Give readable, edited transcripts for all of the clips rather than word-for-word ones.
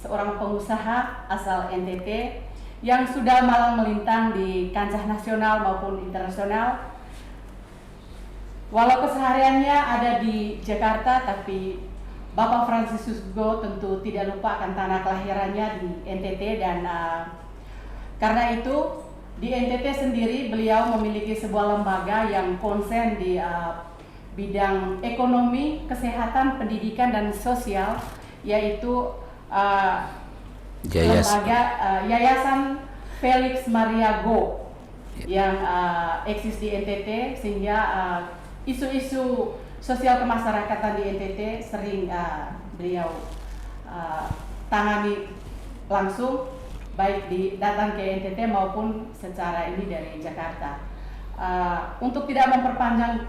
seorang pengusaha asal NTT yang sudah malang melintang di kancah nasional maupun internasional. Walau kesehariannya ada di Jakarta, tapi Bapak Franciscus Go tentu tidak lupa akan tanah kelahirannya di NTT, dan karena itu di NTT sendiri beliau memiliki sebuah lembaga yang konsen di bidang ekonomi, kesehatan, pendidikan, dan sosial, yaitu lembaga Yayasan Felix Maria Go yang eksis di NTT, sehingga isu-isu sosial kemasyarakatan di NTT sering beliau tangani langsung, baik datang ke NTT maupun secara ini dari Jakarta. Untuk tidak memperpanjang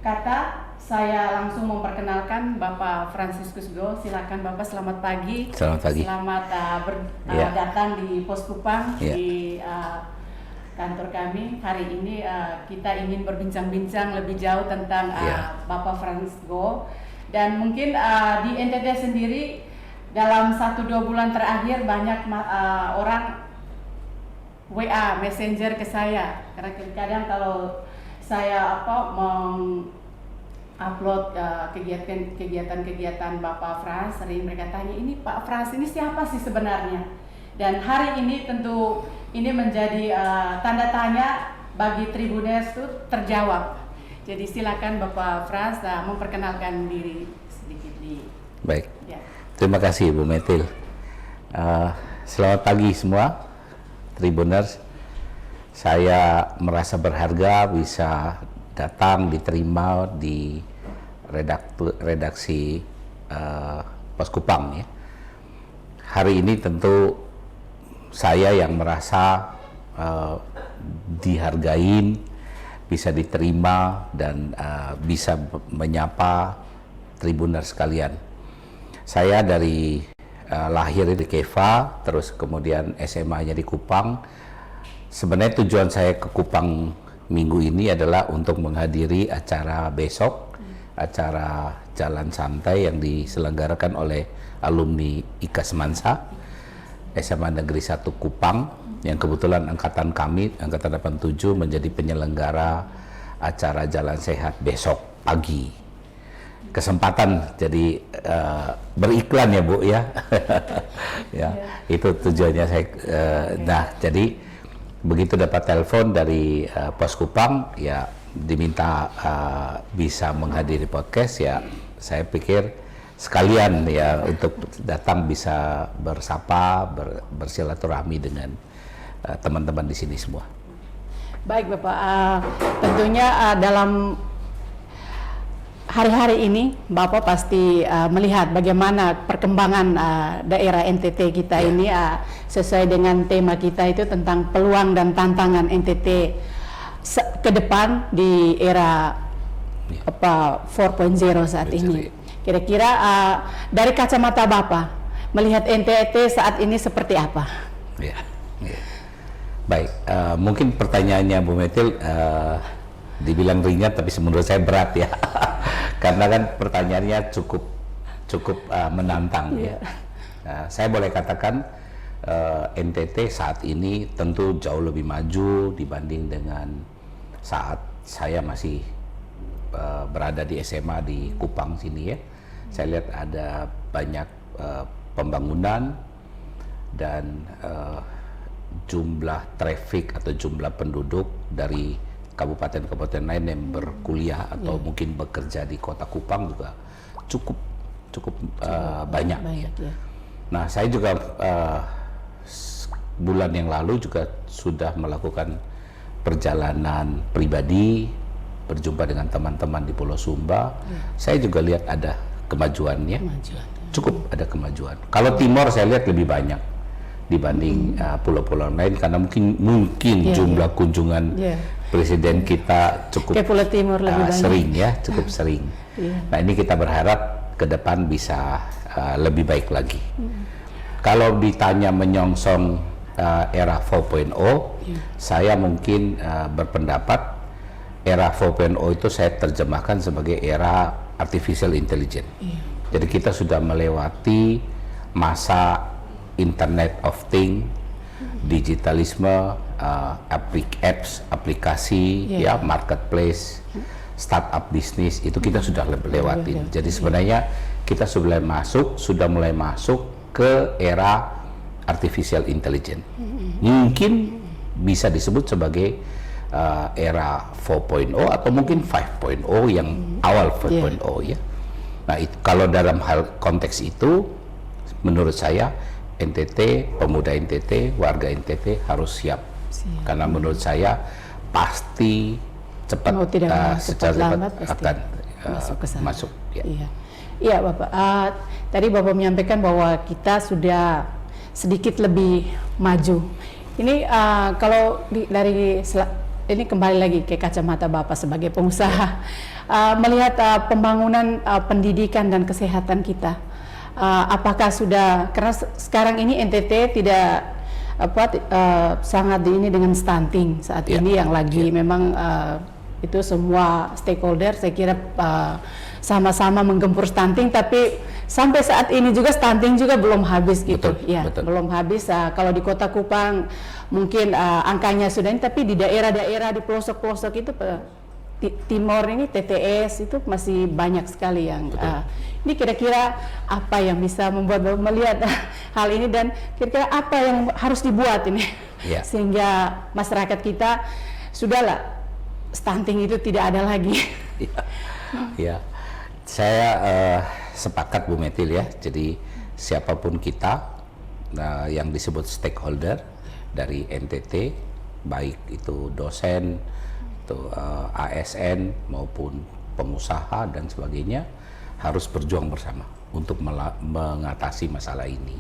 kata, saya langsung memperkenalkan Bapak Franciscus Go. Silakan Bapak, selamat pagi. Selamat pagi. Selamat datang di Pos Kupang, di kantor kami. Hari ini kita ingin berbincang-bincang lebih jauh tentang Bapak Franciscus Go, dan mungkin di NTT sendiri dalam 1-2 bulan terakhir banyak orang WA Messenger ke saya, karena kadang kalau saya upload kegiatan Bapak Frans, sering mereka tanya, ini Pak Frans ini siapa sih sebenarnya? Dan hari ini tentu ini menjadi tanda tanya bagi Tribuners itu terjawab. Jadi silakan Bapak Frans memperkenalkan diri sedikit Baik. Ya. Terima kasih Bu Metil. Selamat pagi semua Tribuners. Saya merasa berharga bisa datang diterima di redaksi Pos Kupang ya. Hari ini tentu saya yang merasa dihargain, bisa diterima, dan bisa menyapa Tribuners sekalian. Saya dari lahir di Keva, terus kemudian SMA-nya di Kupang. Sebenarnya tujuan saya ke Kupang minggu ini adalah untuk menghadiri acara besok, acara jalan santai yang diselenggarakan oleh alumni IKA Semansa SMA Negeri 1 Kupang, yang kebetulan angkatan kami, angkatan 87, menjadi penyelenggara acara jalan sehat besok pagi. Kesempatan jadi beriklan ya Bu ya. Itu tujuannya saya. Nah, jadi begitu dapat telepon dari Pos Kupang, ya diminta bisa menghadiri podcast, ya saya pikir sekalian ya untuk datang bisa bersapa, bersilaturahmi dengan teman-teman di sini semua. Baik Bapak, tentunya dalam hari-hari ini Bapak pasti melihat bagaimana perkembangan daerah NTT kita ini sesuai dengan tema kita itu tentang peluang dan tantangan NTT ke depan di era 4.0 saat ini. Kira-kira dari kacamata Bapak melihat NTT saat ini seperti apa? Ya. Baik, mungkin pertanyaannya Bu Metil dibilang ringan, tapi menurut saya berat ya. Karena kan pertanyaannya cukup menantang ya. Saya boleh katakan NTT saat ini tentu jauh lebih maju dibanding dengan saat saya masih berada di SMA di Kupang sini ya. Saya lihat ada banyak pembangunan dan jumlah traffic atau jumlah penduduk dari kabupaten-kabupaten lain yang berkuliah atau mungkin bekerja di kota Kupang juga cukup banyak ya. Nah, saya juga bulan yang lalu juga sudah melakukan perjalanan pribadi, berjumpa dengan teman-teman di Pulau Sumba. Saya juga lihat ada kemajuannya, cukup ada kemajuan. Kalau Timor saya lihat lebih banyak dibanding pulau-pulau lain, karena mungkin jumlah kunjungan Presiden kita cukup sering ya, cukup sering. Nah, ini kita berharap ke depan bisa lebih baik lagi. Kalau ditanya menyongsong era 4.0, saya mungkin berpendapat era 4.0 itu saya terjemahkan sebagai era artificial intelligence. Jadi kita sudah melewati masa Internet of Things, digitalisme, apps, aplikasi, ya, marketplace, startup bisnis, itu kita sudah lewatin. Jadi sebenarnya kita sudah mulai masuk ke era artificial intelligence. Mungkin bisa disebut sebagai era 4.0 atau mungkin 5.0 yang awal 4.0 ya. Nah, kalau dalam hal konteks itu, menurut saya NTT, pemuda NTT, warga NTT harus siap. Karena menurut saya pasti cepat, secara cepat akan masuk. Ya. Iya Bapak. Tadi Bapak menyampaikan bahwa kita sudah sedikit lebih maju. Ini kalau ini kembali lagi ke kacamata Bapak sebagai pengusaha, melihat pembangunan pendidikan dan kesehatan kita, apakah sudah, karena sekarang ini NTT tidak sangat ini dengan stunting saat ini yang lagi memang itu semua stakeholder saya kira sama-sama menggempur stunting, tapi sampai saat ini juga stunting juga belum habis gitu. Betul. Belum habis. Kalau di Kota Kupang mungkin angkanya sudah ini, tapi di daerah-daerah di pelosok-pelosok itu timur ini TTS itu masih banyak sekali yang ini kira-kira apa yang bisa membuat Bapak melihat hal ini, dan kira-kira apa yang harus dibuat ini sehingga masyarakat kita sudahlah stunting itu tidak ada lagi. Ya, saya sepakat Bu Metil ya. Jadi siapapun kita yang disebut stakeholder dari NTT, baik itu dosen, itu ASN maupun pengusaha dan sebagainya, harus berjuang bersama untuk mengatasi masalah ini.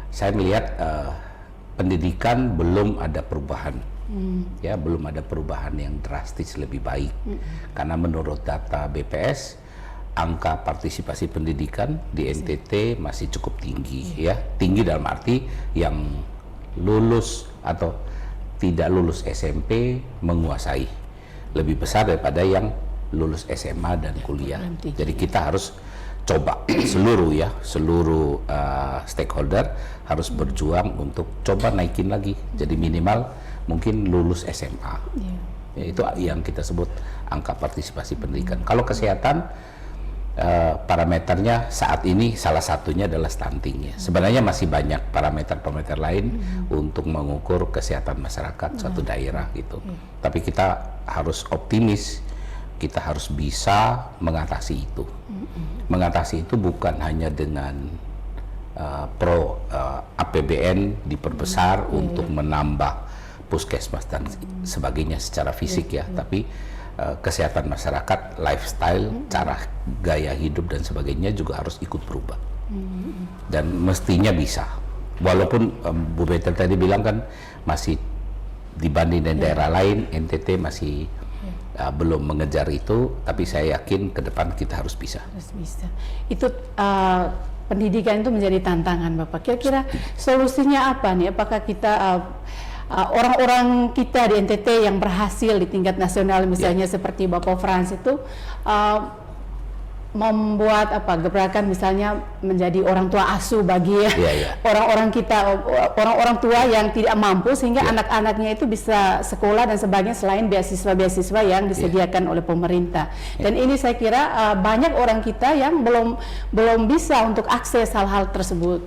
Saya melihat pendidikan belum ada perubahan. Ya, belum ada perubahan yang drastis lebih baik. Karena menurut data BPS, angka partisipasi pendidikan di NTT masih cukup tinggi ya. Tinggi dalam arti yang lulus atau tidak lulus SMP menguasai lebih besar daripada yang lulus SMA dan kuliah. Jadi kita harus coba seluruh stakeholder harus berjuang untuk coba naikin lagi. Jadi minimal mungkin lulus SMA. Ya, itu yang kita sebut angka partisipasi pendidikan. Kalau kesehatan, parameternya saat ini salah satunya adalah stunting ya. Sebenarnya masih banyak parameter-parameter lain untuk mengukur kesehatan masyarakat suatu daerah gitu. Tapi kita harus optimis, kita harus bisa mengatasi itu. Mengatasi itu bukan hanya dengan APBN diperbesar untuk menambah puskesmas dan sebagainya secara fisik ya, tapi kesehatan masyarakat, lifestyle, cara gaya hidup dan sebagainya juga harus ikut berubah. Dan mestinya bisa. Walaupun Bu Betel tadi bilang kan masih dibanding dengan daerah lain, NTT masih belum mengejar itu, tapi saya yakin ke depan kita harus bisa. Itu pendidikan itu menjadi tantangan Bapak. Kira-kira solusinya apa nih? Apakah kita orang-orang kita di NTT yang berhasil di tingkat nasional misalnya seperti Bapak Frans itu membuat gebrakan misalnya menjadi orang tua asuh bagi orang-orang kita, orang-orang tua yang tidak mampu, sehingga anak-anaknya itu bisa sekolah dan sebagainya selain beasiswa-beasiswa yang disediakan oleh pemerintah. Dan ini saya kira banyak orang kita yang belum bisa untuk akses hal-hal tersebut.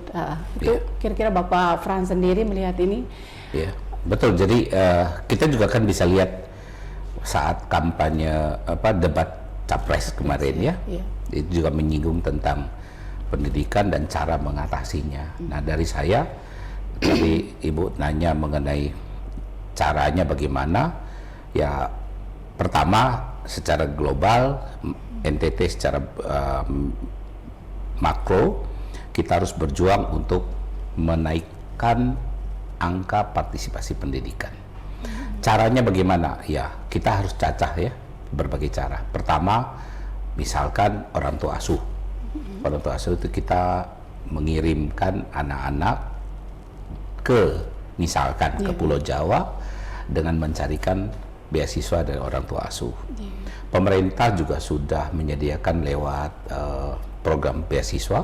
Itu kira-kira Bapak Frans sendiri melihat ini? Ya, betul. Jadi kita juga kan bisa lihat saat kampanye debat capres kemarin itu juga menyinggung tentang pendidikan dan cara mengatasinya. Nah, dari saya tadi Ibu nanya mengenai caranya bagaimana. Ya, pertama secara global NTT secara makro kita harus berjuang untuk menaikkan angka partisipasi pendidikan. Caranya bagaimana? Ya, kita harus cacah ya, berbagai cara. Pertama, misalkan orang tua asuh. Orang tua asuh itu kita mengirimkan anak-anak misalkan ke Pulau Jawa dengan mencarikan beasiswa dari orang tua asuh. Pemerintah juga sudah menyediakan lewat program beasiswa.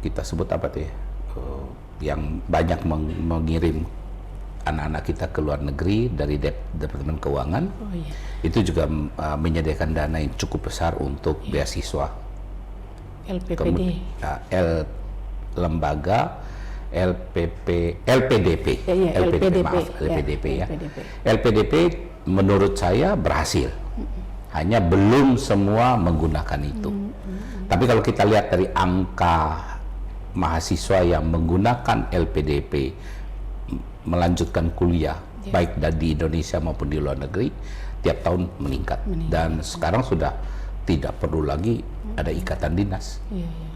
kita sebut apa tuh ya, yang banyak mengirim anak-anak kita ke luar negeri dari Departemen Keuangan. Itu juga menyediakan dana yang cukup besar untuk beasiswa. LPPD. Lembaga LPDP ya. LPDP menurut saya berhasil. Hanya belum semua menggunakan itu. Tapi kalau kita lihat dari angka mahasiswa yang menggunakan LPDP melanjutkan kuliah, baik di Indonesia maupun di luar negeri, tiap tahun meningkat. Dan sekarang sudah tidak perlu lagi ada ikatan dinas.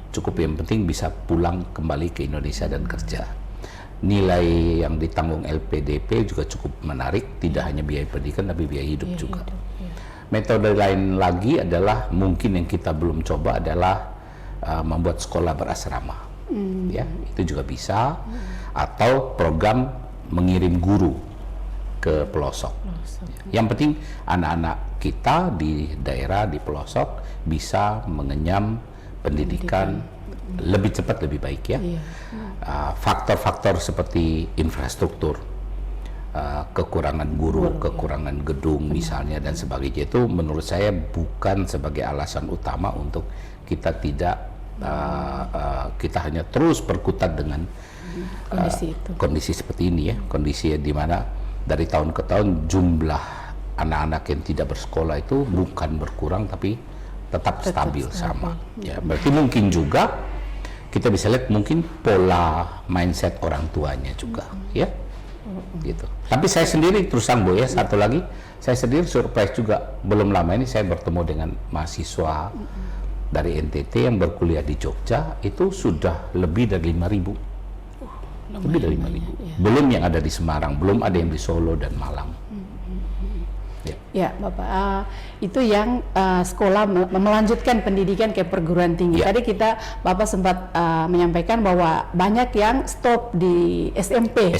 Cukup yang penting bisa pulang kembali ke Indonesia dan kerja. Nilai yang ditanggung LPDP juga cukup menarik, tidak hanya biaya pendidikan tapi biaya hidup juga. Metode lain lagi adalah mungkin yang kita belum coba adalah membuat sekolah berasrama. Ya, itu juga bisa. Atau program mengirim guru ke pelosok. Yang penting anak-anak kita di daerah, di pelosok bisa mengenyam pendidikan lebih cepat, lebih baik ya. Faktor-faktor seperti infrastruktur, kekurangan guru, kekurangan gedung misalnya dan sebagainya, itu menurut saya bukan sebagai alasan utama untuk kita tidak kita hanya terus berkutat dengan kondisi seperti ini ya. Kondisi di mana dari tahun ke tahun jumlah anak-anak yang tidak bersekolah itu bukan berkurang tapi tetap stabil sama. Ya, berarti mungkin juga kita bisa lihat mungkin pola mindset orang tuanya juga ya. Gitu. Tapi saya sendiri terus terang Bu ya, satu lagi saya sendiri surprise juga, belum lama ini saya bertemu dengan mahasiswa dari NTT yang berkuliah di Jogja, itu sudah lebih dari 5.000. Lebih dari 5.000. Belum yang ada di Semarang, belum ada yang di Solo dan Malang. Ya, Bapak, itu yang sekolah melanjutkan pendidikan ke perguruan tinggi. Tadi Bapak sempat menyampaikan bahwa banyak yang stop di SMP.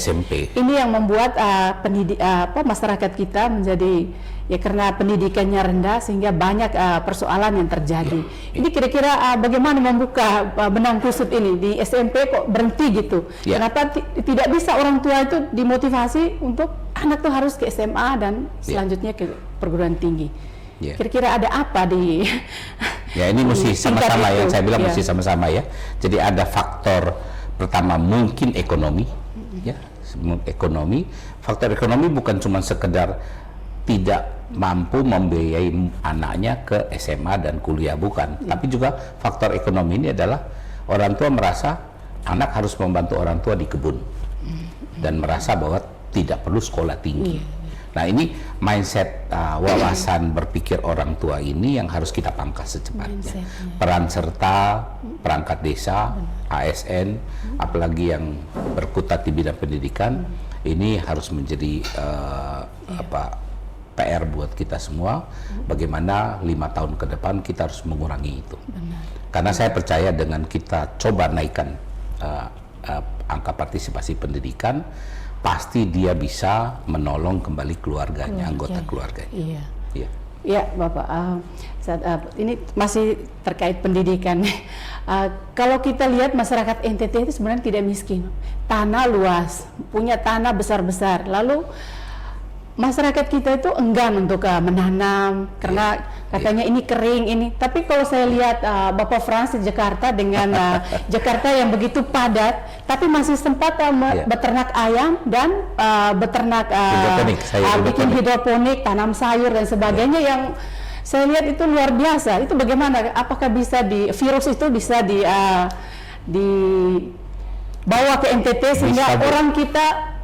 Ini yang membuat masyarakat kita menjadi ya karena pendidikannya rendah sehingga banyak persoalan yang terjadi. Ini kira-kira bagaimana membuka benang kusut ini di SMP kok berhenti gitu? Kenapa tidak bisa orang tua itu dimotivasi untuk anak tuh harus ke SMA dan selanjutnya ke perguruan tinggi? Kira-kira ada apa di ya ini mesti sama-sama ya, saya bilang mesti sama-sama ya. Jadi ada faktor pertama mungkin ekonomi ya, ekonomi. Faktor ekonomi bukan cuma sekedar tidak mampu membiayai anaknya ke SMA dan kuliah, bukan, tapi juga faktor ekonomi ini adalah orang tua merasa anak harus membantu orang tua di kebun dan merasa bahwa tidak perlu sekolah tinggi. Nah ini mindset wawasan berpikir orang tua ini yang harus kita pangkas secepatnya. Peran serta perangkat desa, ASN, apalagi yang berkutat di bidang pendidikan, ini harus menjadi PR buat kita semua. Bagaimana 5 tahun ke depan kita harus mengurangi itu. Karena saya percaya dengan kita coba naikkan angka partisipasi pendidikan, pasti dia bisa menolong kembali keluarganya, anggota keluarganya. Ya, Bapak. Ini masih terkait pendidikan. Kalau kita lihat masyarakat NTT itu sebenarnya tidak miskin, tanah luas, punya tanah besar-besar. Lalu masyarakat kita itu enggan untuk menanam karena katanya ini kering ini. Tapi kalau saya lihat Bapak Frans di Jakarta dengan Jakarta yang begitu padat, tapi masih sempat beternak ayam dan beternak bikin hidroponik, tanam sayur dan sebagainya yang saya lihat itu luar biasa. Itu bagaimana? Apakah bisa virus itu bisa dibawa ke NTT sehingga orang kita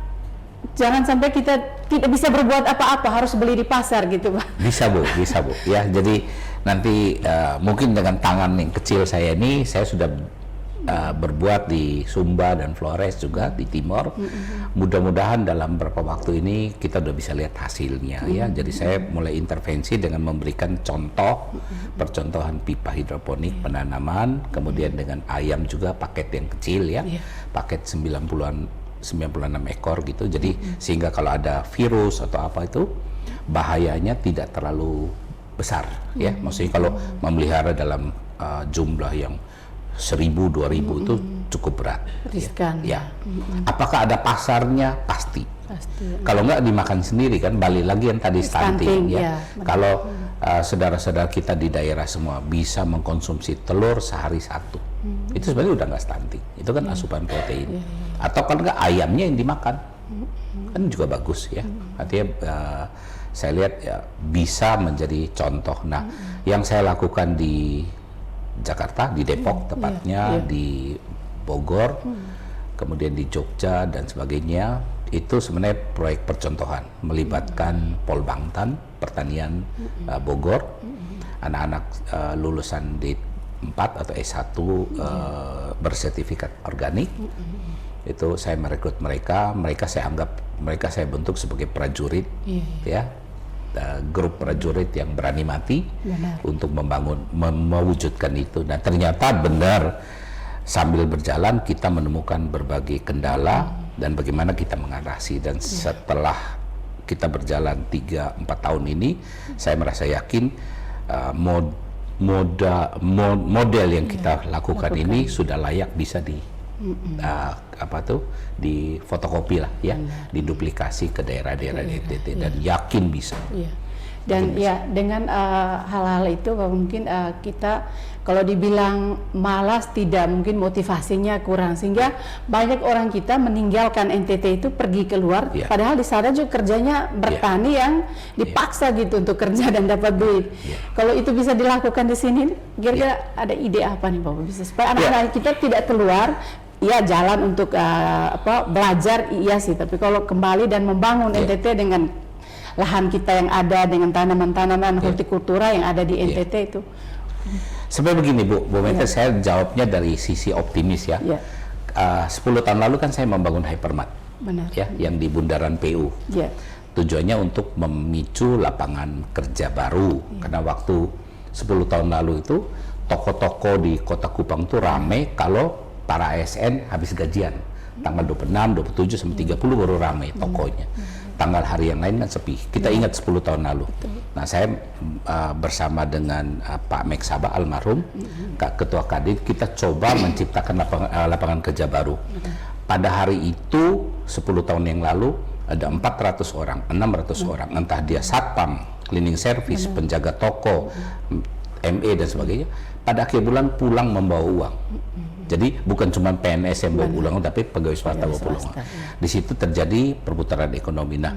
jangan sampai kita tidak bisa berbuat apa-apa, harus beli di pasar gitu, Pak? Bisa Bu. Ya, jadi nanti mungkin dengan tangan yang kecil saya ini, saya sudah berbuat di Sumba dan Flores juga di Timor. Mudah-mudahan dalam beberapa waktu ini kita udah bisa lihat hasilnya ya. Jadi saya mulai intervensi dengan memberikan contoh, percontohan pipa hidroponik penanaman, kemudian dengan ayam juga paket yang kecil ya, paket 96 ekor gitu. Jadi sehingga kalau ada virus atau apa itu bahayanya tidak terlalu besar ya. Maksudnya kalau memelihara dalam jumlah yang 1.000, 2.000 itu cukup berat. Riskan. Ya. Apakah ada pasarnya? Pasti. Pasti. Kalau nggak dimakan sendiri kan, balik lagi yang tadi stunting ya. Ya, Kalau saudara-saudara kita di daerah semua bisa mengkonsumsi telur sehari 1, itu sebenarnya udah nggak stunting. Itu kan asupan protein. Atau kalau nggak ayamnya yang dimakan, kan juga bagus ya. Artinya saya lihat ya, bisa menjadi contoh. Nah, yang saya lakukan di Jakarta, di Depok tepatnya, di Bogor, kemudian di Jogja dan sebagainya, itu sebenarnya proyek percontohan melibatkan Polbangtan Pertanian Bogor, anak-anak lulusan D4 atau S1 bersertifikat organik. Itu saya merekrut mereka saya bentuk sebagai prajurit, ya, grup prajurit yang berani mati. Benar. Untuk mewujudkan itu. Nah, ternyata benar, sambil berjalan kita menemukan berbagai kendala dan bagaimana kita mengatasi. Dan setelah kita berjalan 3-4 tahun ini, saya merasa yakin model yang kita lakukan ini sudah layak bisa di fotokopi lah ya, diduplikasi ke daerah-daerah NTT dan yakin bisa. Dan ya dengan hal-hal itu mungkin kita kalau dibilang malas tidak, mungkin motivasinya kurang, sehingga banyak orang kita meninggalkan NTT itu pergi keluar, padahal di sana juga kerjanya bertani yang dipaksa gitu untuk kerja dan dapat duit. Kalau itu bisa dilakukan di sini, kira-kira ada ide apa nih Bapak, bisa supaya anak-anak kita tidak keluar? Ya, jalan untuk belajar iya sih, tapi kalau kembali dan membangun NTT dengan lahan kita yang ada, dengan tanaman-tanaman hortikultura yang ada di NTT itu. Sebenarnya begini Bu Meta, saya jawabnya dari sisi optimis ya. 10 tahun lalu kan saya membangun hypermart. Benar. Ya, yang di bundaran PU. Tujuannya untuk memicu lapangan kerja baru, karena waktu 10 tahun lalu itu toko-toko di Kota Kupang itu rame kalau para ASN habis gajian. Tanggal 26, 27 sampai 30 baru rame tokonya. Tanggal hari yang lain kan sepi. Kita ingat 10 tahun lalu. Nah, saya bersama dengan Pak Mek Sabah almarhum, Ketua Kadin, kita coba menciptakan lapangan kerja baru. Pada hari itu 10 tahun yang lalu ada 400 orang, 600 orang, entah dia satpam, cleaning service, penjaga toko, ME dan sebagainya. Pada akhir bulan pulang membawa uang. Jadi bukan cuma PNS yang bawa pulang, tapi pegawai swasta bawa pulang. Di situ terjadi perputaran ekonomi. Nah,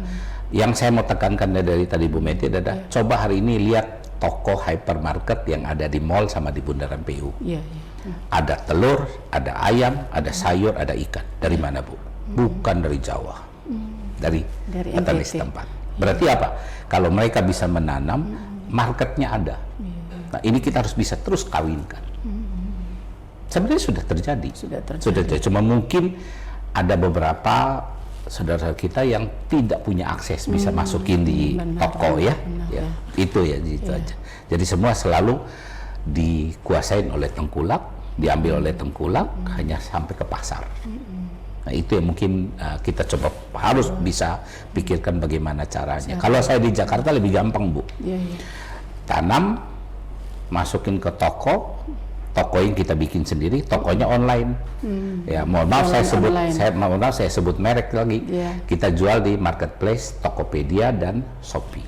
yang saya mau tekankan dari tadi Bu Meti adalah coba hari ini lihat toko hypermarket yang ada di mall sama di bundaran PU. Ada telur, ada ayam, ada sayur, ada ikan. Dari mana Bu? Bukan dari Jawa, dari petani setempat. Berarti apa? Kalau mereka bisa menanam, marketnya ada. Nah, ini kita harus bisa terus kawinkan. Sebenarnya sudah terjadi. Cuma mungkin ada beberapa saudara kita yang tidak punya akses bisa masukin di toko ya. Itu ya, gitu aja. Jadi semua selalu dikuasain oleh tengkulak, diambil oleh tengkulak, hanya sampai ke pasar. Nah, itu yang mungkin kita coba harus bisa pikirkan bagaimana caranya. Kalau saya di Jakarta lebih gampang Bu. Tanam, masukin ke toko yang kita bikin sendiri, tokonya online. Ya, mohon maaf saya sebut merek lagi. Kita jual di marketplace Tokopedia dan Shopee.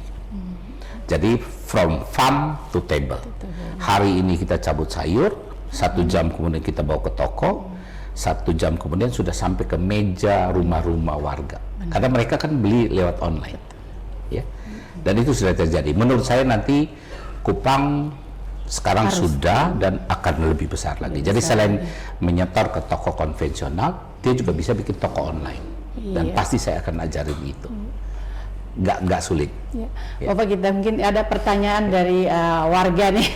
Jadi from farm to table. Hari ini kita cabut sayur, 1 jam kemudian kita bawa ke toko, 1 jam kemudian sudah sampai ke meja rumah-rumah warga. Karena mereka kan beli lewat online. Ya. Dan itu sudah terjadi. Menurut saya nanti Kupang sekarang sudah dan akan lebih besar lagi. Jadi selain menyetor ke toko konvensional, dia juga bisa bikin toko online. Dan pasti saya akan ajarin itu. Nggak sulit. Bapak, kita mungkin ada pertanyaan dari warga nih.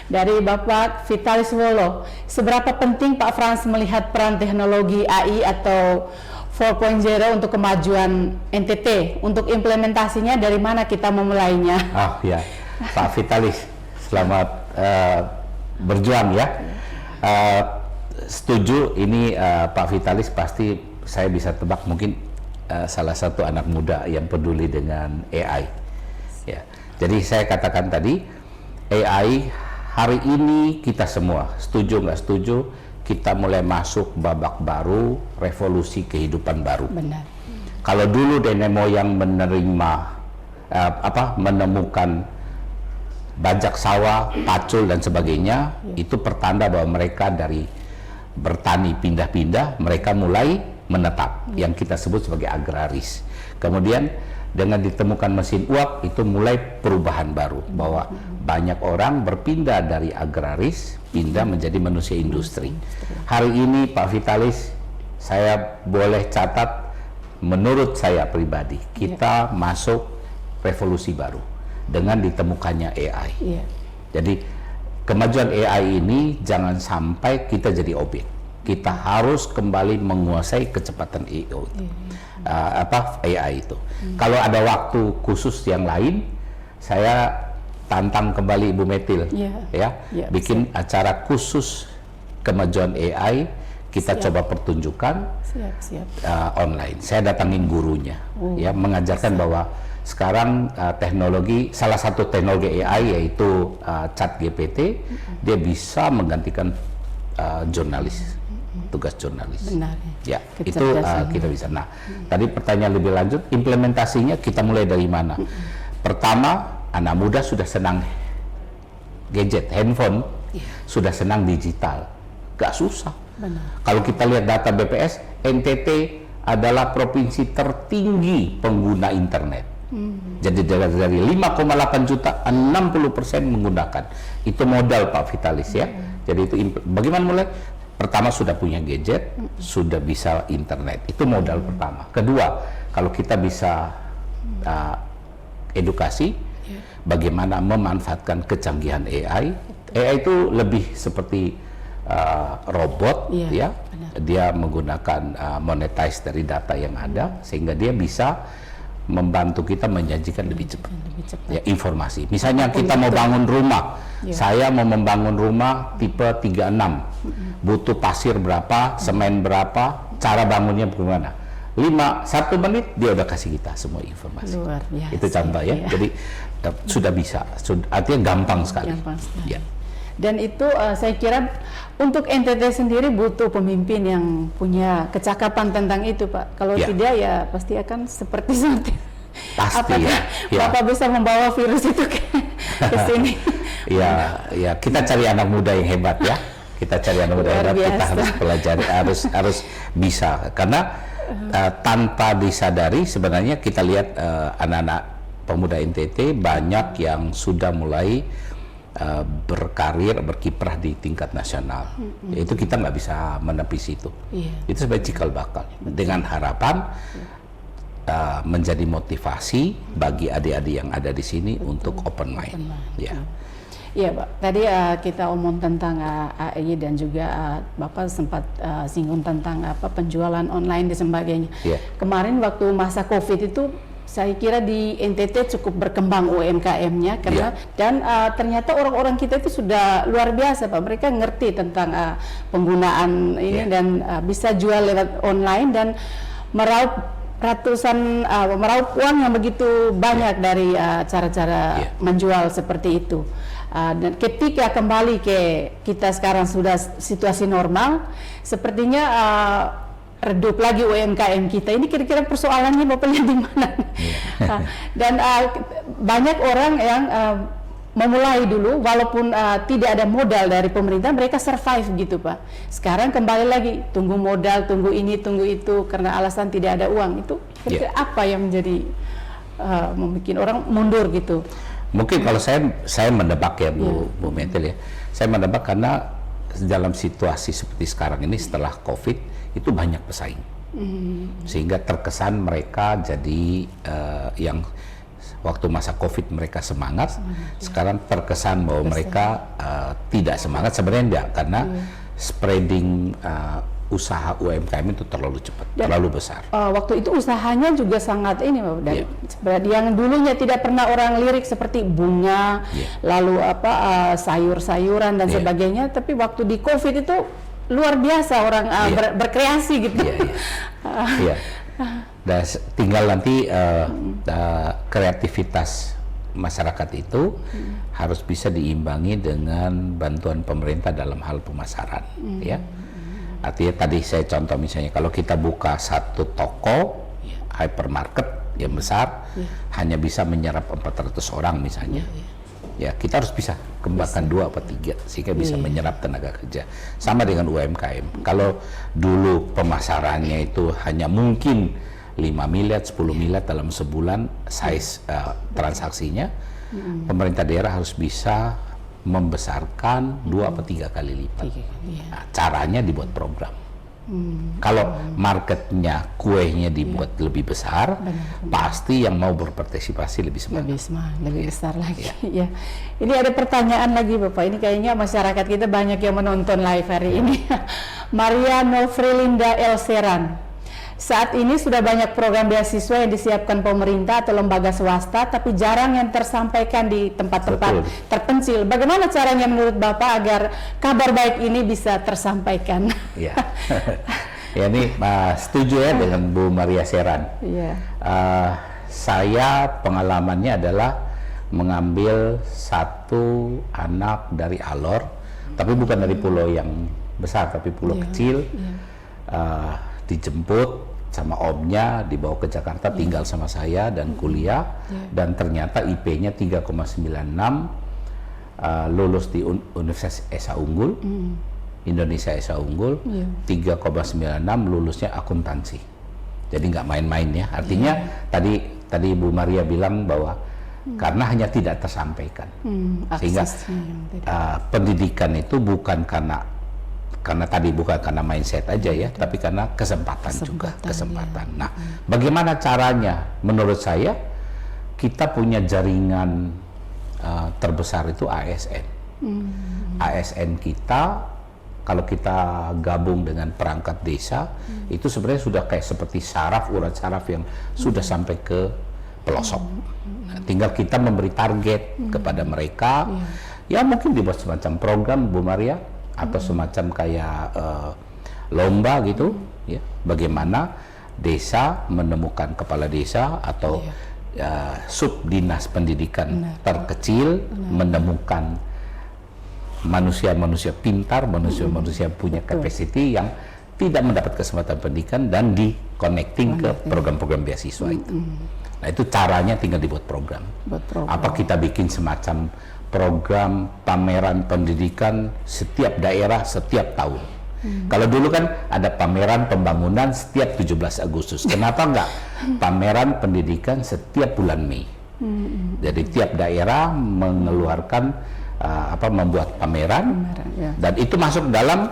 Dari Bapak Vitalis Wolo. Seberapa penting Pak Frans melihat peran teknologi AI atau 4.0 untuk kemajuan NTT? Untuk implementasinya dari mana kita memulainya? Pak Vitalis, selamat berjuang ya. Setuju, ini Pak Vitalis pasti saya bisa tebak mungkin salah satu anak muda yang peduli dengan AI. Ya. Jadi saya katakan tadi AI hari ini kita semua, setuju nggak setuju, kita mulai masuk babak baru, revolusi kehidupan baru. Benar. Kalau dulu nenek moyang menemukan bajak sawah, pacul dan sebagainya, itu pertanda bahwa mereka dari bertani pindah-pindah, mereka mulai menetap, yang kita sebut sebagai agraris. Kemudian dengan ditemukan mesin uap, itu mulai perubahan baru, bahwa banyak orang berpindah dari agraris, pindah menjadi manusia industri. Hari ini Pak Vitalis, saya boleh catat, menurut saya pribadi, kita masuk revolusi baru dengan ditemukannya AI. Jadi kemajuan AI ini jangan sampai kita jadi objek. Kita harus kembali menguasai kecepatan AI itu. Kalau ada waktu khusus yang lain, saya tantang kembali Ibu Metil, bikin acara khusus kemajuan AI. Kita coba pertunjukan online. Saya datangin gurunya, mengajarkan bahwa sekarang teknologi, salah satu teknologi AI yaitu ChatGPT, dia bisa menggantikan jurnalis, tugas jurnalis. Benar, ya. Itu kita bisa. Nah, tadi pertanyaan lebih lanjut, implementasinya kita mulai dari mana? Pertama, anak muda sudah senang gadget, handphone, sudah senang digital, gak susah. Benar. Kalau kita lihat data BPS, NTT adalah provinsi tertinggi pengguna internet. Jadi dari 5,8 juta, 60% menggunakan. Itu modal Pak Vitalis ya. Jadi itu bagaimana mulai? Pertama sudah punya gadget, sudah bisa internet. Itu modal pertama. Kedua, kalau kita bisa edukasi, bagaimana memanfaatkan kecanggihan AI. AI itu lebih seperti robot, ya. Dia menggunakan monetize dari data yang ada, sehingga dia bisa membantu kita menyajikan lebih cepat. Ya, informasi. Misalnya kita mau bangun rumah, saya mau membangun rumah tipe 36, butuh pasir berapa, semen berapa, cara bangunnya bagaimana. 1 menit dia udah kasih kita semua informasi. Luar biasa. Itu contoh ya. Jadi sudah bisa, artinya gampang sekali. Ya. Dan itu saya kira untuk NTT sendiri butuh pemimpin yang punya kecakapan tentang itu, Pak. Kalau tidak ya pasti akan seperti pasti Bapak bisa membawa virus itu ke sini. Ya, kita cari anak muda yang hebat ya. Kita cari anak muda yang hebat, kita harus pelajari, harus bisa. Karena tanpa disadari sebenarnya kita lihat anak-anak pemuda NTT banyak yang sudah mulai berkarir, berkiprah di tingkat nasional. Itu kita nggak bisa menepis itu. Itu sebagai cikal bakal. Dengan harapan menjadi motivasi bagi adik-adik yang ada di sini untuk open mind. Iya, Pak. Tadi kita omong tentang AI dan juga Bapak sempat singgung tentang penjualan online dan sebagainya. Kemarin waktu masa COVID itu saya kira di NTT cukup berkembang UMKM-nya karena dan ternyata orang-orang kita itu sudah luar biasa, Pak. Mereka ngerti tentang penggunaan ini dan bisa jual lewat online dan meraup uang yang begitu banyak dari cara-cara menjual seperti itu. Dan ketika kembali ke kita sekarang sudah situasi normal, sepertinya redup lagi UMKM kita. Ini kira-kira persoalannya Bapak lihat di mana? Dan banyak orang yang memulai dulu, walaupun tidak ada modal dari pemerintah, mereka survive gitu, Pak. Sekarang kembali lagi, tunggu modal, tunggu ini, tunggu itu, karena alasan tidak ada uang. Itu kira-kira apa yang menjadi membuat orang mundur gitu? Mungkin kalau saya mendebak ya Bu Metil ya, saya mendebak karena dalam situasi seperti sekarang ini setelah COVID itu banyak pesaing, sehingga terkesan mereka jadi yang waktu masa COVID mereka semangat, sekarang terkesan bahwa mereka tidak semangat. Sebenarnya enggak, karena spreading usaha UMKM itu terlalu cepat, terlalu besar. Waktu itu usahanya juga sangat ini, dan yang dulunya tidak pernah orang lirik seperti bunga, lalu sayur-sayuran dan sebagainya, tapi waktu di COVID itu luar biasa orang berkreasi gitu. Dan tinggal nanti kreativitas masyarakat itu harus bisa diimbangi dengan bantuan pemerintah dalam hal pemasaran, ya. Artinya tadi saya contoh misalnya kalau kita buka satu toko hypermarket yang besar hanya bisa menyerap 400 orang misalnya. Ya, kita harus bisa kembangkan 2 atau 3 sehingga bisa menyerap tenaga kerja. Sama dengan UMKM. Kalau dulu pemasarannya itu hanya mungkin 5 miliar, 10 miliar dalam sebulan size transaksinya, pemerintah daerah harus bisa membesarkan 2 atau 3 kali lipat. Nah, caranya dibuat program. Kalau marketnya, kuenya dibuat lebih besar, pasti yang mau berpartisipasi lebih semangat. Lebih besar lagi. Ya. Ini ada pertanyaan lagi Bapak. Ini kayaknya masyarakat kita banyak yang menonton live hari ini. Maria Nofrilinda Elseran. Saat ini sudah banyak program beasiswa yang disiapkan pemerintah atau lembaga swasta, tapi jarang yang tersampaikan di tempat-tempat terpencil. Bagaimana caranya menurut Bapak agar kabar baik ini bisa tersampaikan? Ya, ya ini setuju ya dengan Bu Maria Seran. Saya pengalamannya adalah mengambil satu anak dari Alor, tapi bukan dari pulau yang besar, tapi pulau kecil, dijemput sama omnya, dibawa ke Jakarta, tinggal sama saya dan kuliah, dan ternyata IP-nya 3,96, lulus di Universitas Esa Unggul, Indonesia Esa Unggul, 3,96 lulusnya akuntansi. Jadi nggak main-main ya. Artinya tadi Bu Maria bilang bahwa karena hanya tidak tersampaikan, sehingga pendidikan itu bukan karena tadi bukan karena mindset aja ya, tapi karena kesempatan juga. Nah, bagaimana caranya? Menurut saya, kita punya jaringan terbesar itu ASN. ASN kita, kalau kita gabung dengan perangkat desa, itu sebenarnya sudah kayak seperti saraf, urat saraf yang sudah sampai ke pelosok. Nah, tinggal kita memberi target kepada mereka, ya mungkin dibuat semacam program Bu Maria, atau semacam kayak lomba gitu, ya, bagaimana desa menemukan kepala desa atau subdinas pendidikan terkecil menemukan manusia-manusia pintar, manusia-manusia punya capacity yang tidak mendapat kesempatan pendidikan dan di connecting ke program-program beasiswa itu. Nah, itu caranya tinggal dibuat program. Apa kita bikin semacam program pameran pendidikan setiap daerah setiap tahun. Kalau dulu kan ada pameran pembangunan setiap 17 Agustus. Kenapa enggak pameran pendidikan setiap bulan Mei? Jadi tiap daerah mengeluarkan membuat pameran, dan itu masuk dalam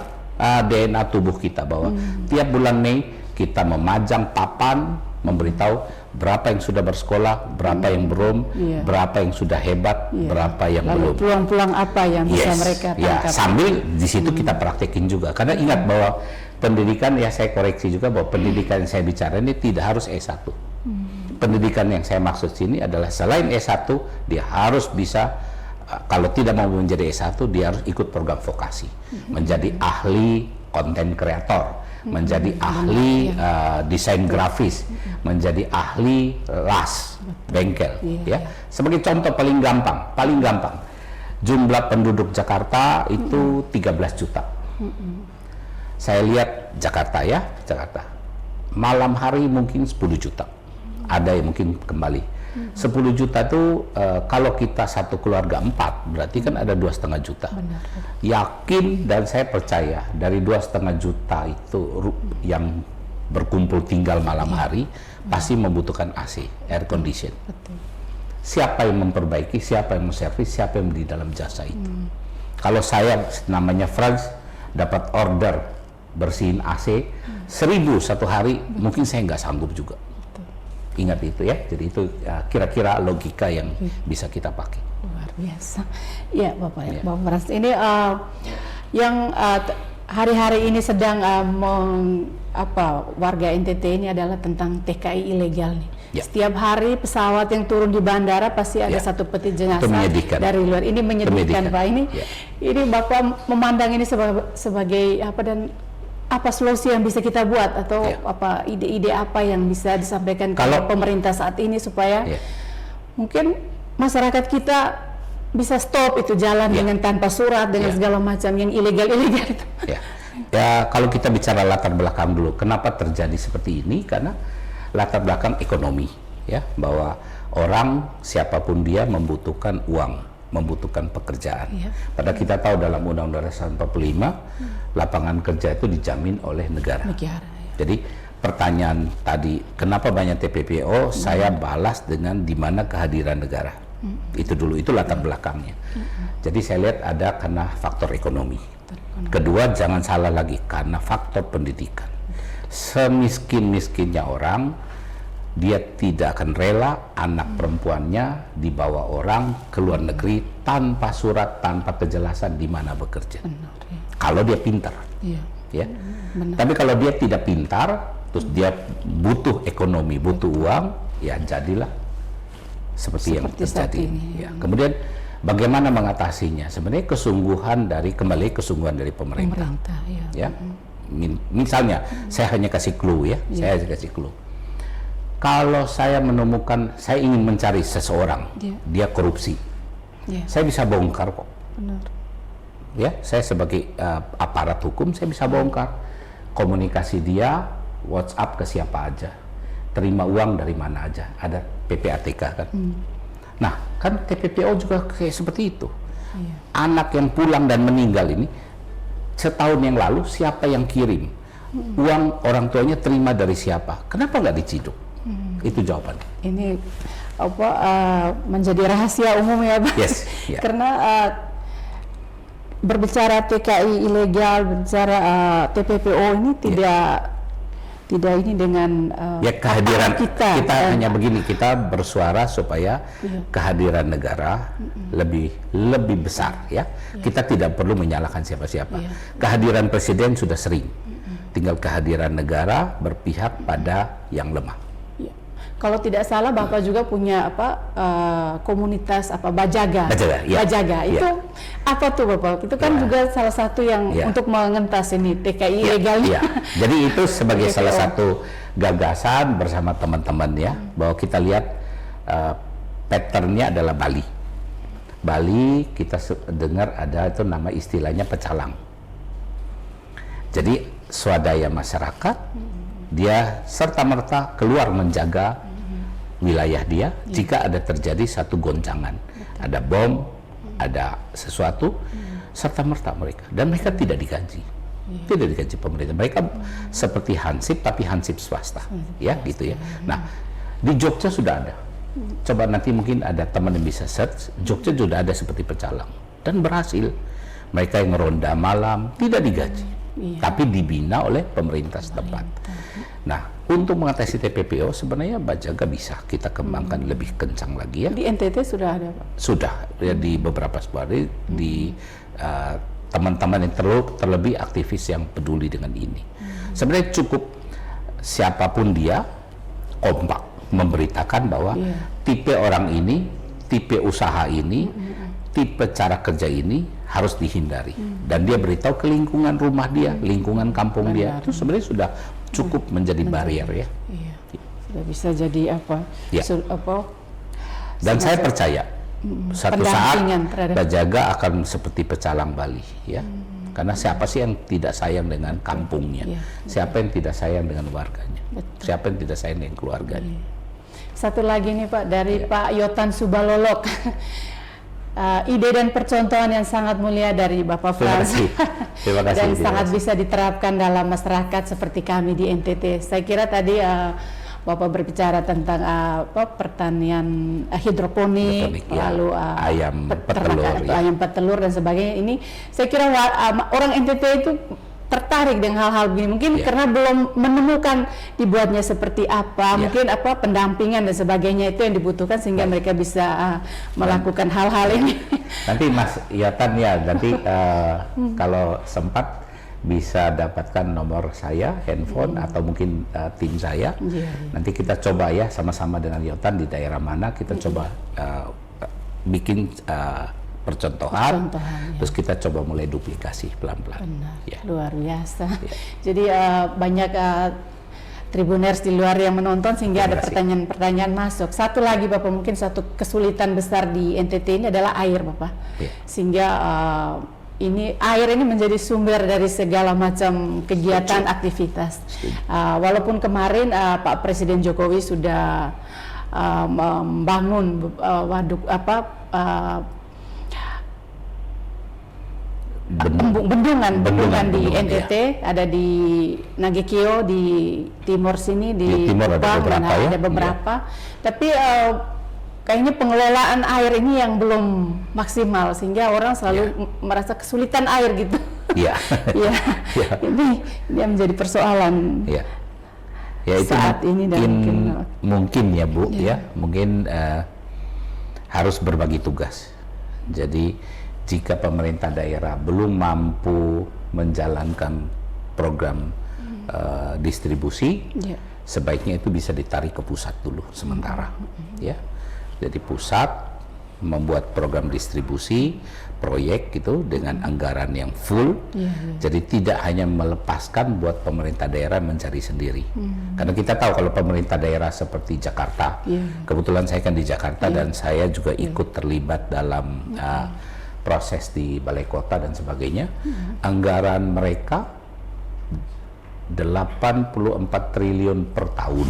DNA tubuh kita bahwa tiap bulan Mei kita memajang papan memberitahu berapa yang sudah bersekolah, berapa yang belum, berapa yang sudah hebat, berapa yang belum. Peluang-peluang apa yang bisa mereka tangkap. Sambil di situ kita praktekin juga. Karena ingat bahwa pendidikan, ya saya koreksi juga bahwa pendidikan yang saya bicara ini tidak harus S1. Pendidikan yang saya maksud sini adalah selain S1, dia harus bisa, kalau tidak mau menjadi S1, dia harus ikut program vokasi. Menjadi ahli konten kreator, menjadi ahli desain grafis, menjadi ahli las bengkel, ya. Sebagai contoh paling gampang, jumlah penduduk Jakarta itu 13 juta. Saya lihat Jakarta, malam hari mungkin 10 juta, ada yang mungkin kembali. 10 juta itu kalau kita satu keluarga 4, berarti kan ada 2,5 juta. Yakin dan saya percaya dari 2,5 juta itu yang berkumpul tinggal malam hari pasti membutuhkan AC, air condition. Siapa yang memperbaiki, siapa yang menservis, siapa yang di dalam jasa itu. Kalau saya namanya Franz dapat order bersihin AC 1.000 satu hari, mungkin saya nggak sanggup juga. Ingat itu ya, jadi itu kira-kira logika yang bisa kita pakai. Luar biasa. Ya Bapak, Bapak Frans, ini yang hari-hari ini sedang warga NTT ini adalah tentang TKI ilegal nih. Setiap hari pesawat yang turun di bandara pasti ada satu peti jenazah dari luar. Ini menyedihkan Pak. Ini Bapak memandang ini sebagai apa, dan apa solusi yang bisa kita buat, atau apa ide-ide apa yang bisa disampaikan ke pemerintah saat ini supaya mungkin masyarakat kita bisa stop itu jalan dengan tanpa surat, dengan segala macam yang ilegal-ilegal itu. Ya, kalau kita bicara latar belakang dulu, kenapa terjadi seperti ini? Karena latar belakang ekonomi, ya, bahwa orang siapapun dia membutuhkan uang, membutuhkan pekerjaan. Padahal kita tahu dalam Undang-Undang Dasar 45, lapangan kerja itu dijamin oleh negara. Jadi pertanyaan tadi, kenapa banyak TPPO? Saya balas dengan di mana kehadiran negara. Itu dulu, itu latar belakangnya. Jadi saya lihat ada karena faktor ekonomi. Kedua, jangan salah lagi, karena faktor pendidikan. Semiskin-miskinnya orang, dia tidak akan rela anak perempuannya dibawa orang ke luar negeri tanpa surat, tanpa kejelasan di mana bekerja. Kalau dia pintar, ya. Tapi kalau dia tidak pintar, terus dia butuh ekonomi, butuh uang, ya jadilah seperti yang terjadi. Ya. Kemudian bagaimana mengatasinya? Sebenarnya kesungguhan dari pemerintah. Ya. Misalnya, saya hanya kasih clue, ya. Saya kasih clue. Kalau saya menemukan, saya ingin mencari seseorang, dia korupsi, saya bisa bongkar kok. Ya, saya sebagai aparat hukum, saya bisa bongkar komunikasi dia, WhatsApp ke siapa aja, terima uang dari mana aja, ada PPATK kan. Nah, kan TPPO juga kayak seperti itu. Anak yang pulang dan meninggal ini, setahun yang lalu siapa yang kirim uang, orang tuanya terima dari siapa, kenapa nggak diciduk? Itu jawabannya. Ini apa menjadi rahasia umum ya, Pak? Karena berbicara TKI ilegal, berbicara TPPO ini tidak ini dengan ya kehadiran kita hanya begini, kita bersuara supaya kehadiran negara lebih besar, ya. Kita tidak perlu menyalahkan siapa-siapa. Kehadiran presiden sudah sering, tinggal kehadiran negara berpihak pada yang lemah. Kalau tidak salah Bapak juga punya komunitas Bajaga. Bajaga itu apa tuh Bapak? Itu kan juga salah satu yang untuk mengentas ini TKI ilegal. Jadi itu sebagai salah satu gagasan bersama teman-teman, ya, bahwa kita lihat patternnya adalah Bali. Bali kita dengar ada itu nama istilahnya pecalang. Jadi swadaya masyarakat, dia serta-merta keluar menjaga wilayah dia jika ada terjadi satu goncangan, ada bom, ada sesuatu, serta-merta mereka, dan mereka tidak digaji, tidak digaji pemerintah. Mereka seperti hansip, tapi hansip swasta, ya gitu ya. Nah, di Jogja sudah ada. Coba nanti mungkin ada teman yang bisa search, Jogja sudah ada seperti pecalang dan berhasil. Mereka yang ronda malam tidak digaji, tapi dibina oleh pemerintah setempat. Nah, untuk mengatasi TPPO sebenarnya Bajaga bisa kita kembangkan lebih kencang lagi, ya. Di NTT sudah ada, Pak? Sudah, ya, di beberapa sekolah, di teman-teman yang terlebih aktivis yang peduli dengan ini. Sebenarnya cukup siapapun dia kompak memberitakan bahwa tipe orang ini, tipe usaha ini, tipe cara kerja ini harus dihindari, dan dia beritahu ke lingkungan rumah dia, lingkungan kampung dia. Itu sebenarnya sudah cukup menjadi barrier, ya. Sudah bisa jadi dan saya percaya satu saat Bajaga akan seperti pecalang Bali, ya. Karena siapa sih yang tidak sayang dengan kampungnya? Siapa yang tidak sayang dengan warganya? Siapa yang tidak sayang dengan keluarganya? Satu lagi nih Pak, dari Pak Yotan Subalolok. Ide dan percontohan yang sangat mulia dari Bapak Frans. Terima kasih. Dan sangat bisa diterapkan dalam masyarakat seperti kami di NTT. Saya kira tadi Bapak berbicara tentang pertanian hidroponik, lalu ayam petelur dan sebagainya. Ini saya kira orang NTT itu tertarik dengan hal-hal begini, mungkin karena belum menemukan dibuatnya seperti apa, mungkin pendampingan dan sebagainya itu yang dibutuhkan sehingga mereka bisa melakukan hal-hal ini. Nanti Mas Yotan, ya, nanti kalau sempat bisa dapatkan nomor saya, handphone, atau mungkin tim saya. Nanti kita coba, ya, sama-sama dengan Yotan di daerah mana kita coba bikin percontohan, terus kita coba mulai duplikasi pelan-pelan. Luar biasa. Jadi banyak Tribuners di luar yang menonton, sehingga ada Terima kasih. pertanyaan-pertanyaan masuk. Satu lagi Bapak, mungkin satu kesulitan besar di NTT ini adalah air Bapak. Iya. Sehingga air ini menjadi sumber dari segala macam kegiatan, aktivitas. Walaupun kemarin Pak Presiden Jokowi sudah membangun waduk bendungan di NTT, ya. Ada di Nagekeo di timur sini, di timur Kupang, ada beberapa. Tapi kayaknya pengelolaan air ini yang belum maksimal, sehingga orang selalu merasa kesulitan air gitu. Iya. Ya. Ini menjadi persoalan. Iya. Ya itu saat ini dan mungkin ya Bu, ya mungkin harus berbagi tugas. Jadi jika pemerintah daerah belum mampu menjalankan program distribusi, sebaiknya itu bisa ditarik ke pusat dulu sementara, ya. Jadi pusat membuat program distribusi proyek gitu dengan anggaran yang full, jadi tidak hanya melepaskan buat pemerintah daerah mencari sendiri. Karena kita tahu kalau pemerintah daerah seperti Jakarta, kebetulan saya kan di Jakarta dan saya juga ikut terlibat dalam proses di balai kota dan sebagainya. Anggaran mereka 84 triliun per tahun.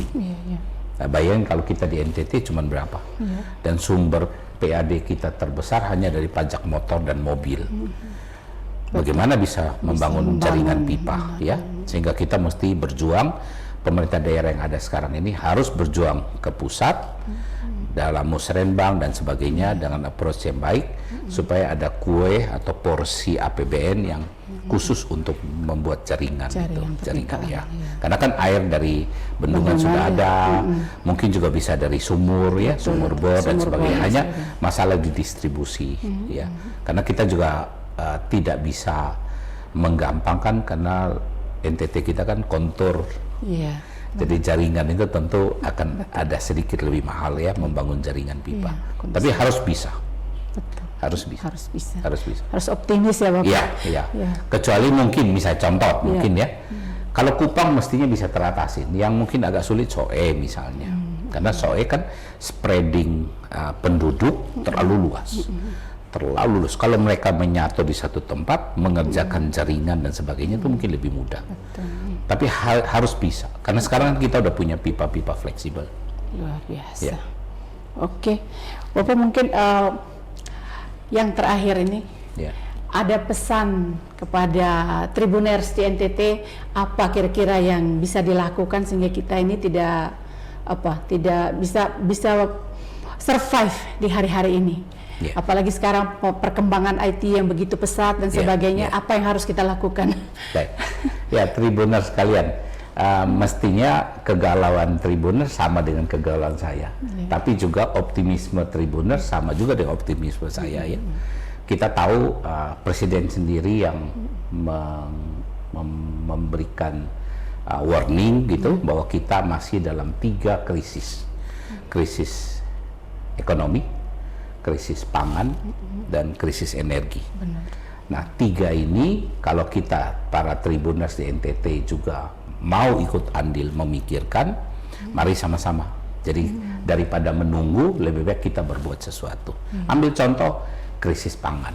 Nah, bayangin kalau kita di NTT cuma berapa? Dan sumber PAD kita terbesar hanya dari pajak motor dan mobil. Bagaimana bisa membangun jaringan pipa, ya? Sehingga kita mesti berjuang. Pemerintah daerah yang ada sekarang ini harus berjuang ke pusat dalam musrenbang dan sebagainya dengan approach yang baik, supaya ada kue atau porsi APBN yang khusus untuk membuat jaringan ya. Karena kan air dari bendungan sudah ada, mungkin juga bisa dari sumur ya, sumur bor dan sebagainya. Hanya masalah di distribusi ya. Karena kita juga tidak bisa menggampangkan, karena NTT kita kan kontur. Jadi jaringan itu tentu akan ada sedikit lebih mahal ya, membangun jaringan pipa. Tapi harus bisa. Betul. Harus bisa. Harus optimis ya Bapak. Iya. Kecuali mungkin misalnya contoh mungkin ya. Kalau Kupang mestinya bisa teratasin. Yang mungkin agak sulit Soe misalnya. Karena Soe kan spreading penduduk terlalu luas. Terlalu luas. Kalau mereka menyatu di satu tempat, mengerjakan jaringan dan sebagainya itu mungkin lebih mudah. Tapi harus bisa. Karena sekarang kita udah punya pipa-pipa fleksibel. Luar biasa. Oke. Bapak mungkin yang terakhir ini, ada pesan kepada Tribuners di NTT, apa kira-kira yang bisa dilakukan sehingga kita ini tidak bisa survive di hari-hari ini? Apalagi sekarang perkembangan IT yang begitu pesat dan sebagainya, apa yang harus kita lakukan? Baik. Ya, Tribuners sekalian, mestinya kegalauan Tribuners sama dengan kegalauan saya, tapi juga optimisme Tribuners sama juga dengan optimisme saya ya. Kita tahu Presiden sendiri yang memberikan warning gitu, bahwa kita masih dalam 3 krisis. Krisis ekonomi, krisis pangan, dan krisis energi. Nah, 3 ini kalau kita para Tribuners di NTT juga mau ikut andil memikirkan, mari sama-sama. Jadi daripada menunggu, lebih baik kita berbuat sesuatu. Ambil contoh krisis pangan.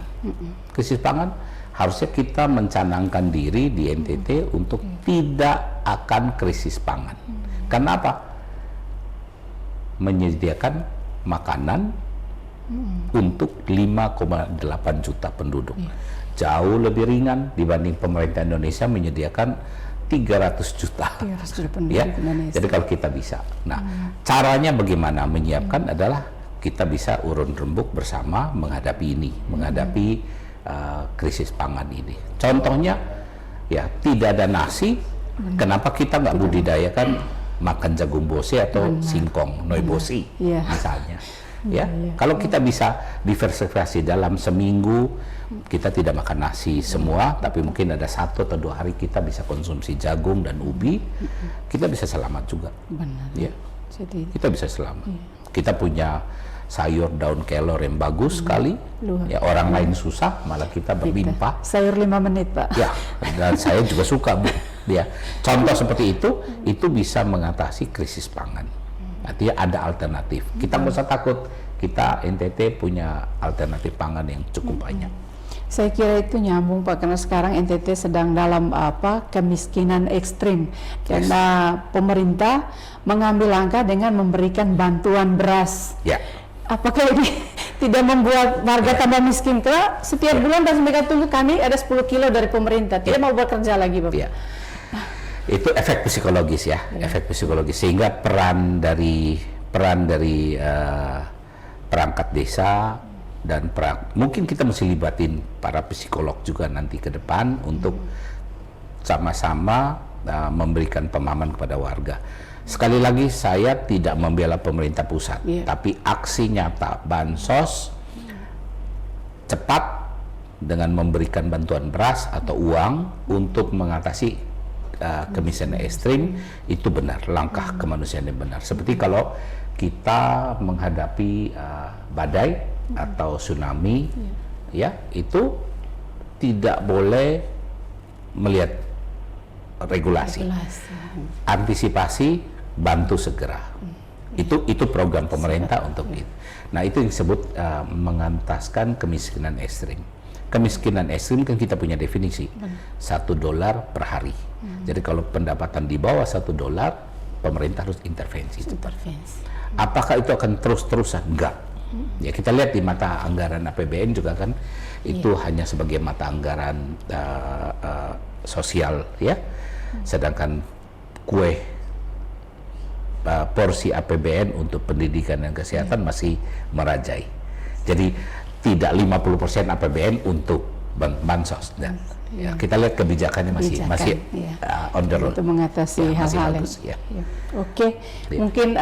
Krisis pangan harusnya kita mencanangkan diri di NTT untuk tidak akan krisis pangan. Karena apa? Menyediakan makanan untuk 5,8 juta penduduk. Jauh lebih ringan dibanding pemerintah Indonesia menyediakan 300 juta. Ya. Jadi kalau kita bisa. Nah, caranya bagaimana menyiapkan adalah kita bisa urun rembuk bersama menghadapi ini, menghadapi krisis pangan ini. Contohnya, ya tidak ada nasi, kenapa kita nggak budidayakan makan jagung bose atau singkong, noibosi misalnya. Kalau kita bisa diversifikasi dalam seminggu, kita tidak makan nasi semua, tapi mungkin ada 1 atau 2 hari kita bisa konsumsi jagung dan ubi, kita bisa selamat juga. Ya. Kita bisa selamat. Kita punya sayur daun kelor yang bagus sekali. Ya, orang lain susah, malah kita berlimpah. Sayur 5 menit, Pak. Ya, dan saya juga suka, Bu. Ya, contoh seperti itu bisa mengatasi krisis pangan. Artinya ada alternatif. Kita nggak usah takut. Kita NTT punya alternatif pangan yang cukup banyak. Saya kira itu nyambung Pak, karena sekarang NTT sedang dalam kemiskinan ekstrim, karena pemerintah mengambil langkah dengan memberikan bantuan beras. Ya. Apakah ini tidak membuat warga tambah miskin? Karena setiap bulan mereka tunggu kami ada 10 kilo dari pemerintah, tidak mau bekerja lagi Bapak. Ya. Itu efek psikologis ya, efek psikologis, sehingga peran dari perangkat desa dan mungkin kita mesti libatin para psikolog juga nanti ke depan untuk sama-sama memberikan pemahaman kepada warga. Sekali lagi saya tidak membela pemerintah pusat, tapi aksi nyata bansos cepat dengan memberikan bantuan beras atau uang untuk mengatasi kemiskinan ekstrim itu benar, langkah kemanusiaan yang benar. Seperti kalau kita menghadapi badai atau tsunami, ya itu tidak boleh melihat regulasi. Antisipasi, bantu segera. Itu program pemerintah untuk itu. Nah itu yang disebut mengentaskan kemiskinan ekstrim. Kemiskinan ekstrim kan kita punya definisi, $1 per hari. Jadi kalau pendapatan di bawah $1, pemerintah harus intervensi. Apakah itu akan terus-terusan? Enggak. Ya kita lihat di mata anggaran APBN juga kan itu hanya sebagai mata anggaran sosial ya. Sedangkan porsi APBN untuk pendidikan dan kesehatan masih merajai. Jadi tidak 50% APBN untuk bansos. Dan ya, kita lihat kebijakannya masih on the road. Untuk mengatasi hal-hal yang Oke. Mungkin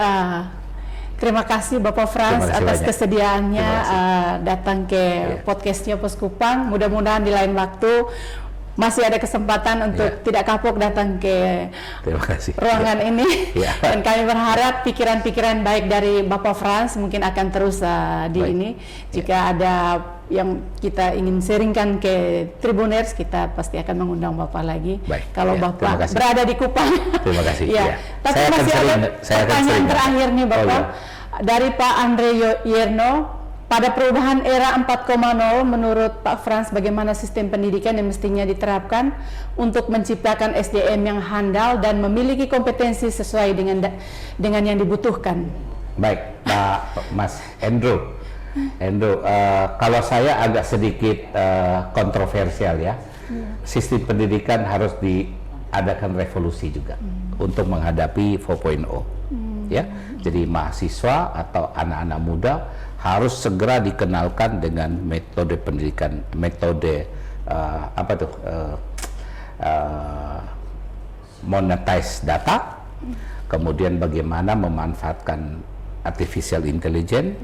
terima kasih Bapak Frans atas banyak. kesediaannya datang ke podcastnya Poskupang. Mudah-mudahan di lain waktu masih ada kesempatan untuk tidak kapok datang ke ruangan ini. Dan kami berharap pikiran-pikiran baik dari Bapak Frans mungkin akan terus ini. Jika ada yang kita ingin sharingkan ke Tribuners, kita pasti akan mengundang Bapak lagi. Kalau Bapak berada di Kupang. Terima kasih. Tapi masih ada pertanyaan terakhir nih Bapak. Dari Pak Andre Yerno, pada perubahan era 4.0 menurut Pak Frans bagaimana sistem pendidikan yang mestinya diterapkan untuk menciptakan SDM yang handal dan memiliki kompetensi sesuai dengan yang dibutuhkan? Baik, Pak Mas Andrew, kalau saya agak sedikit kontroversial ya. Sistem pendidikan harus diadakan revolusi juga untuk menghadapi 4.0 ya. Jadi mahasiswa atau anak-anak muda harus segera dikenalkan dengan metode pendidikan, metode monetize data, kemudian bagaimana memanfaatkan artificial intelligence,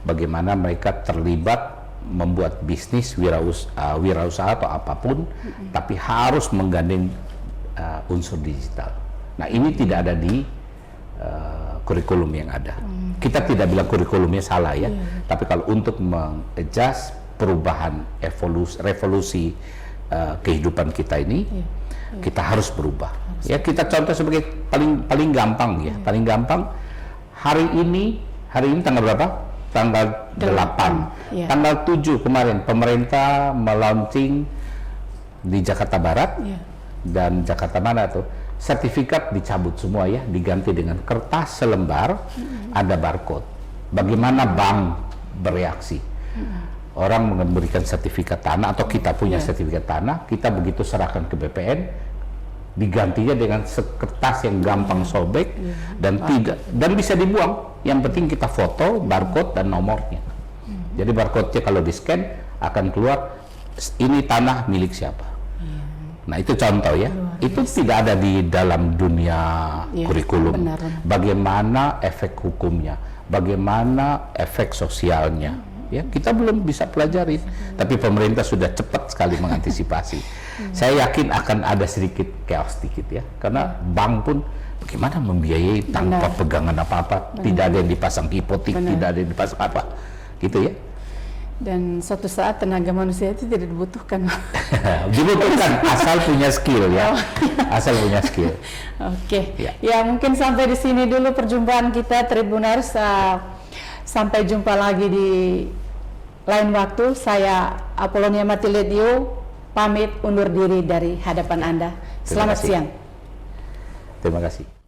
bagaimana mereka terlibat membuat bisnis wirausaha atau apapun, tapi harus menggandeng unsur digital. Nah ini tidak ada di kurikulum yang ada. Kita tidak bilang kurikulumnya salah ya, tapi kalau untuk mengadjust perubahan revolusi kehidupan kita ini, kita harus berubah. Ya kita contoh sebagai paling gampang ya, paling gampang hari ini tanggal berapa? Tanggal 8. Tanggal 7 kemarin pemerintah melaunching di Jakarta Barat dan Jakarta mana tuh? Sertifikat dicabut semua ya, diganti dengan kertas selembar, ada barcode. Bagaimana bank bereaksi? Orang memberikan sertifikat tanah atau kita punya sertifikat tanah, kita begitu serahkan ke BPN, digantinya dengan kertas yang gampang sobek dan bisa dibuang. Yang penting kita foto barcode dan nomornya. Jadi barcode-nya kalau di-scan akan keluar ini tanah milik siapa. Nah itu contoh ya, itu tidak ada di dalam dunia kurikulum. Bagaimana efek hukumnya, bagaimana efek sosialnya, ya kita belum bisa pelajari. Tapi pemerintah sudah cepat sekali mengantisipasi. Saya yakin akan ada sedikit chaos sedikit ya, karena bank pun bagaimana membiayai tanpa pegangan apa-apa, tidak ada yang dipasang hipotek, tidak ada yang dipasang apa, gitu ya. Dan suatu saat tenaga manusia itu tidak dibutuhkan. Dibutuhkan asal punya skill ya, asal punya skill. Oke, Ya. ya mungkin sampai di sini dulu perjumpaan kita Tribuners. Sampai jumpa lagi di lain waktu. Saya Apolonia Matiledio pamit undur diri dari hadapan Anda. Selamat siang. Terima kasih.